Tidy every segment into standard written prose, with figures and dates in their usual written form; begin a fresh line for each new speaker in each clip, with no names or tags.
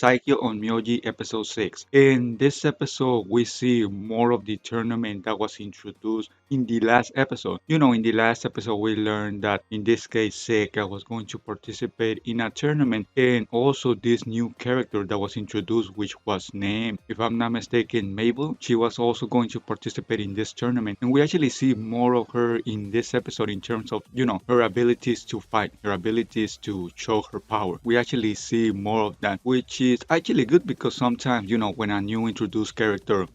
Saikyou Onmyouji episode 6. In this episode, we see more of the tournament that was introduced in the last episode. In the last episode, we learned that in this case, Seika was going to participate in a tournament, and also this new character that was introduced, which was named, if I'm not mistaken, Mabel. She was also going to participate in this tournament, and we actually see more of her in this episode in terms of, her abilities to fight, her abilities to show her power. We actually see more of that, which is actually good because sometimes, when a new introduced character,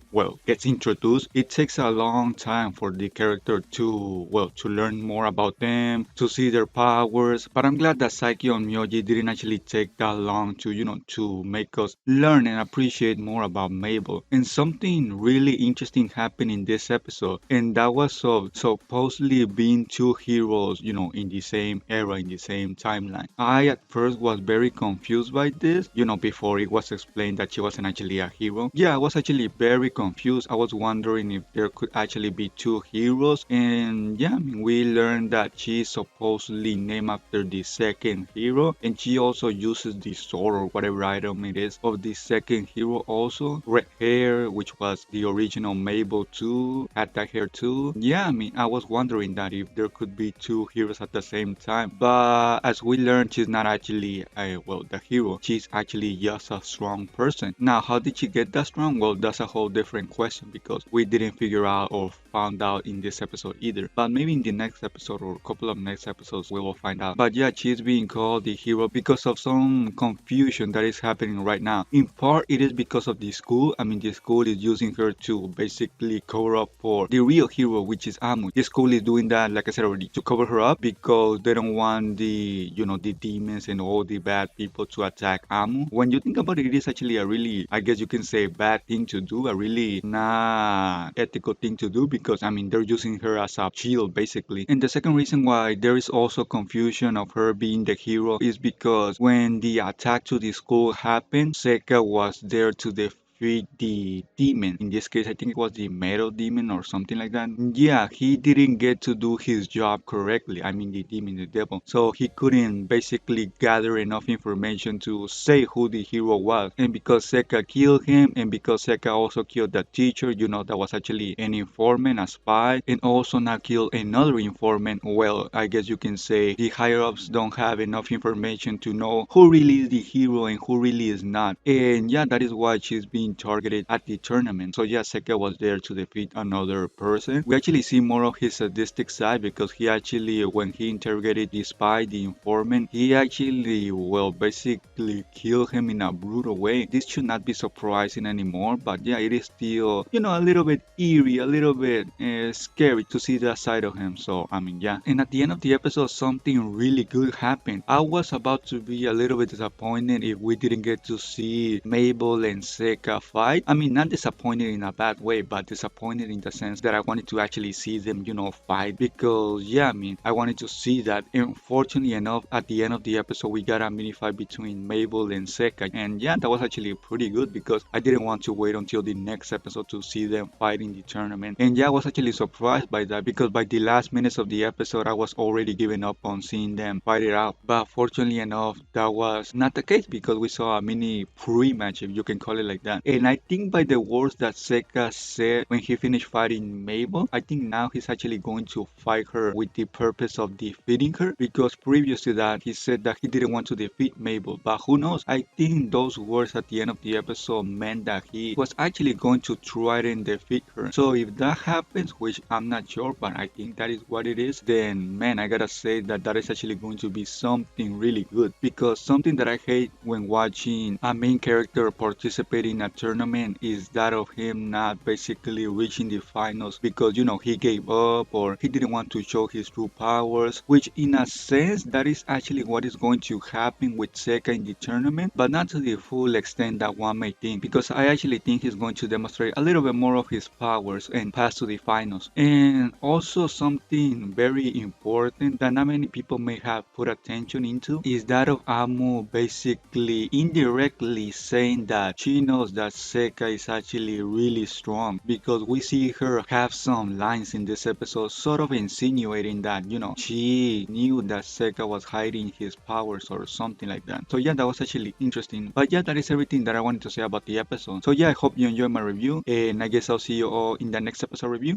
gets introduced, it takes a long time for the character to learn more about them, to see their powers. But I'm glad that Saikyou Onmyouji didn't actually take that long to make us learn and appreciate more about Mabel. And something really interesting happened in this episode, and that was of supposedly being two heroes, in the same era, in the same timeline. I at first was very confused by this, before it was explained that she wasn't actually a hero. Yeah, I was actually very confused. I was wondering if there could actually be two heroes. And yeah, I mean, we learned that she's supposedly named after the second hero, and she also uses the sword or whatever item it is of the second hero also. Red hair, which was the original Mabel too, had that hair too. Yeah, I mean, I was wondering that if there could be two heroes at the same time. But as we learned, she's not actually the hero. She's actually just a strong person. Now, how did she get that strong? Well, that's a whole different question because we didn't figure out or found out in this episode either. But maybe in the next episode or a couple of next episodes we will find out. But yeah, she's being called the hero because of some confusion that is happening right now. In part, it is because of the school. I mean, the school is using her to basically cover up for the real hero, which is Amu. The school is doing that, like I said already, to cover her up because they don't want the demons and all the bad people to attack Amu. When you think about it, it is actually a really, I guess you can say, bad thing to do, a really not ethical thing to do because, I mean, they're using her as a shield, basically. And the second reason why there is also confusion of her being the hero is because when the attack to the school happened, Seika was there to defeat the demon. In this case, I think it was the metal demon or something like that. Yeah, he didn't get to do his job correctly. I mean, the demon, the devil. So he couldn't basically gather enough information to say who the hero was. And because Seka killed him, and because Seka also killed the teacher, that was actually an informant, a spy, and also now killed another informant. Well, I guess you can say the higher ups don't have enough information to know who really is the hero and who really is not. And yeah, that is why she's being targeted at the tournament. So yeah, Seka was there to defeat another person. We actually see more of his sadistic side because he actually, when he interrogated the spy, the informant, he actually, basically killed him in a brutal way. This should not be surprising anymore, but yeah, it is still, a little bit eerie, a little bit scary to see that side of him. So, I mean, yeah. And at the end of the episode, something really good happened. I was about to be a little bit disappointed if we didn't get to see Mabel and Seka fight. I mean, not disappointed in a bad way, but disappointed in the sense that I wanted to actually see them, fight because, yeah, I mean, I wanted to see that. And fortunately enough, at the end of the episode, we got a mini fight between Mabel and Seka. And yeah, that was actually pretty good because I didn't want to wait until the next episode to see them fight in the tournament. And yeah, I was actually surprised by that because by the last minutes of the episode, I was already giving up on seeing them fight it out. But fortunately enough, that was not the case because we saw a mini pre-match, if you can call it like that. And I think by the words that Seka said when he finished fighting Mabel, I think now he's actually going to fight her with the purpose of defeating her because previous to that, he said that he didn't want to defeat Mabel. But who knows? I think those words at the end of the episode meant that he was actually going to try and defeat her. So if that happens, which I'm not sure, but I think that is what it is, then man, I gotta say that that is actually going to be something really good because something that I hate when watching a main character participate in a tournament is that of him not basically reaching the finals because he gave up or he didn't want to show his true powers, which in a sense that is actually what is going to happen with Seka in the tournament, but not to the full extent that one may think because I actually think he's going to demonstrate a little bit more of his powers and pass to the finals. And also something very important that not many people may have put attention into is that of Amu basically indirectly saying that she knows that that Seika is actually really strong because we see her have some lines in this episode sort of insinuating that, she knew that Seika was hiding his powers or something like that. So yeah, that was actually interesting. But yeah, that is everything that I wanted to say about the episode. So yeah, I hope you enjoyed my review, and I guess I'll see you all in the next episode review.